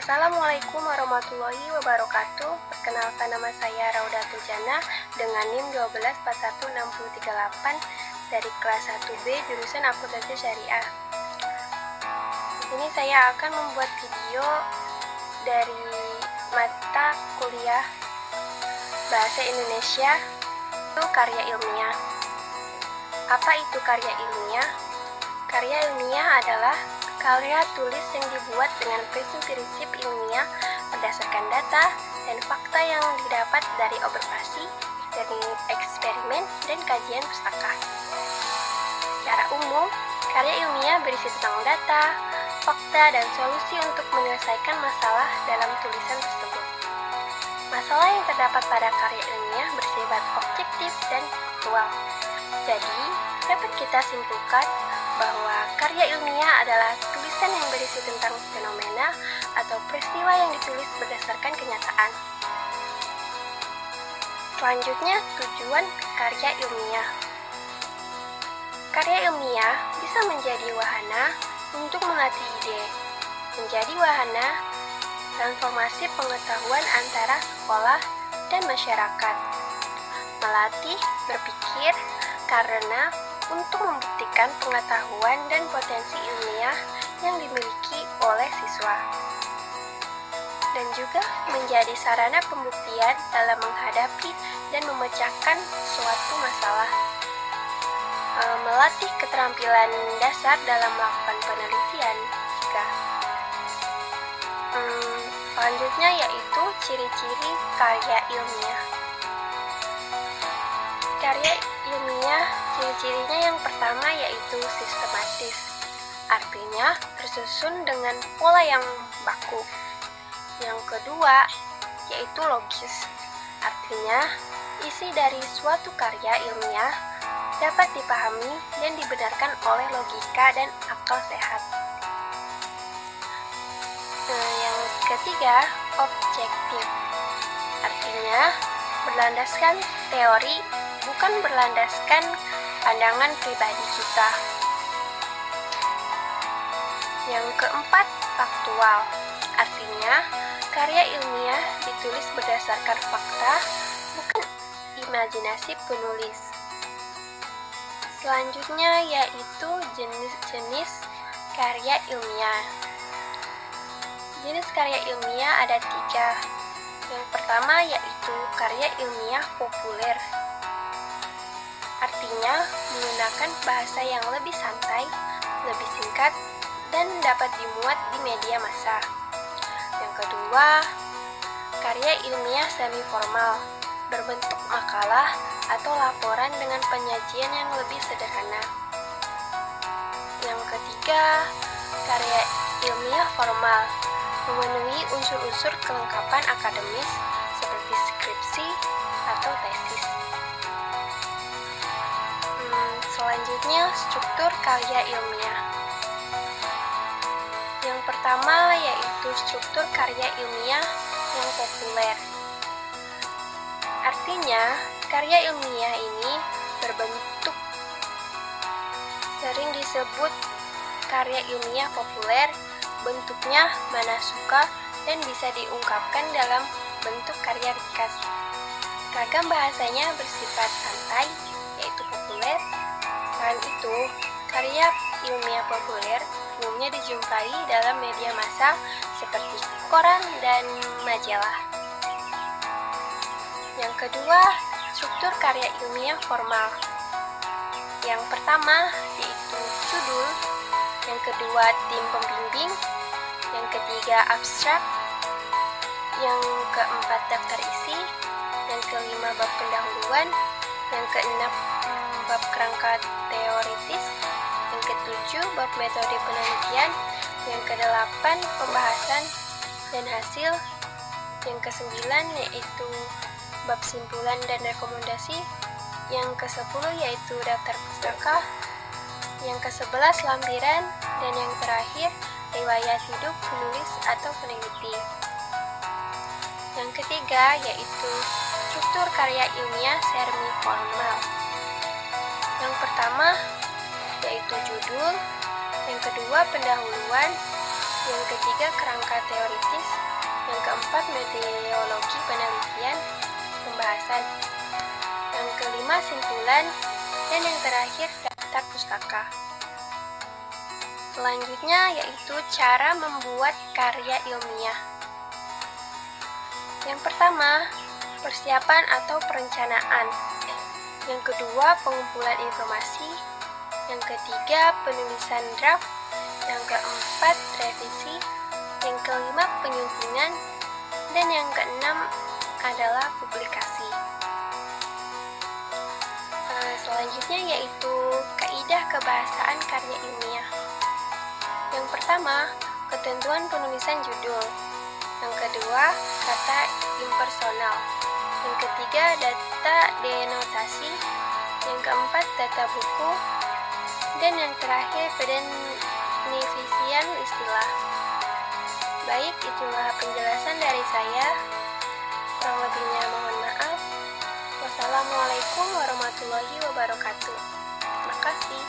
Assalamualaikum warahmatullahi wabarakatuh. Perkenalkan, nama saya Raudatul Jannah dengan NIM 1241638 dari kelas 1B jurusan Akuntansi Syariah. Di sini saya akan membuat video dari mata kuliah Bahasa Indonesia itu karya ilmiah. Apa itu karya ilmiah? Karya ilmiah adalah karya tulis yang dibuat dengan prinsip-prinsip ilmiah berdasarkan data dan fakta yang didapat dari observasi, dari eksperimen, dan kajian pustaka. Secara umum, karya ilmiah berisi tentang data, fakta, dan solusi untuk menyelesaikan masalah dalam tulisan tersebut. Masalah yang terdapat pada karya ilmiah bersifat objektif dan faktual. Jadi, dapat kita simpulkan bahwa karya ilmiah adalah tulisan yang berisi tentang fenomena atau peristiwa yang ditulis berdasarkan kenyataan. Selanjutnya, tujuan karya ilmiah. Karya ilmiah bisa menjadi wahana untuk melatih ide, menjadi wahana transformasi pengetahuan antara sekolah dan masyarakat, melatih berpikir karena untuk membuktikan pengetahuan dan potensi ilmiah yang dimiliki oleh siswa, dan juga menjadi sarana pembuktian dalam menghadapi dan memecahkan suatu masalah, melatih keterampilan dasar dalam melakukan penelitian juga. Selanjutnya yaitu ciri-ciri karya ilmiah. Karya ilmiah, ciri-cirinya yang pertama yaitu sistematis, artinya tersusun dengan pola yang baku. Yang kedua yaitu logis, artinya isi dari suatu karya ilmiah dapat dipahami dan dibenarkan oleh logika dan akal sehat. Yang ketiga, objektif, artinya berlandaskan teori, bukan berlandaskan pandangan pribadi kita. Yang keempat, faktual, artinya karya ilmiah ditulis berdasarkan fakta, bukan imajinasi penulis. Selanjutnya yaitu jenis-jenis karya ilmiah. Jenis karya ilmiah ada 3. Yang pertama yaitu karya ilmiah populer, artinya menggunakan bahasa yang lebih santai, lebih singkat, dan dapat dimuat di media massa. Yang kedua, karya ilmiah semi formal, berbentuk makalah atau laporan dengan penyajian yang lebih sederhana. Yang ketiga, karya ilmiah formal, memenuhi unsur-unsur kelengkapan akademis seperti skripsi atau tesis. Selanjutnya, struktur karya ilmiah. Yang pertama yaitu struktur karya ilmiah yang populer. Artinya, karya ilmiah ini berbentuk sering disebut karya ilmiah populer, bentuknya mana suka dan bisa diungkapkan dalam bentuk karya ringkas. Ragam bahasanya bersifat santai, yaitu populer. Selain itu, karya ilmiah populer umumnya dijumpai dalam media massa seperti koran dan majalah. Yang kedua, struktur karya ilmiah formal. Yang pertama yaitu judul, yang kedua tim pembimbing, yang ketiga abstrak, yang keempat daftar isi, yang kelima bab pendahuluan, yang keenam bab kerangka teoritis, yang ketujuh bab metode penelitian, yang kedelapan pembahasan dan hasil, yang kesembilan yaitu bab simpulan dan rekomendasi, yang ke-10 yaitu daftar pustaka, yang ke-11 lampiran, dan yang terakhir riwayat hidup penulis atau peneliti. Yang ketiga yaitu struktur karya ilmiah semi formal. Yang pertama yaitu judul, yang kedua pendahuluan, yang ketiga kerangka teoritis, keempat, metodologi penelitian pembahasan. Yang kelima, simpulan. Dan yang terakhir, daftar pustaka. Selanjutnya yaitu cara membuat karya ilmiah. Yang pertama, persiapan atau perencanaan. Yang kedua, pengumpulan informasi. Yang ketiga, penulisan draft. Yang keempat, revisi. Yang kelima, penyuntingan. Dan yang keenam adalah publikasi. Selanjutnya yaitu kaidah kebahasaan karya ilmiah. Yang pertama, ketentuan penulisan judul. Yang kedua, kata impersonal. Yang ketiga, data denotasi. Yang keempat, data buku. Dan yang terakhir, pendefinisian istilah. Baik, itulah penjelasan dari saya. Kurang lebihnya mohon maaf. Wassalamualaikum warahmatullahi wabarakatuh. Terima kasih.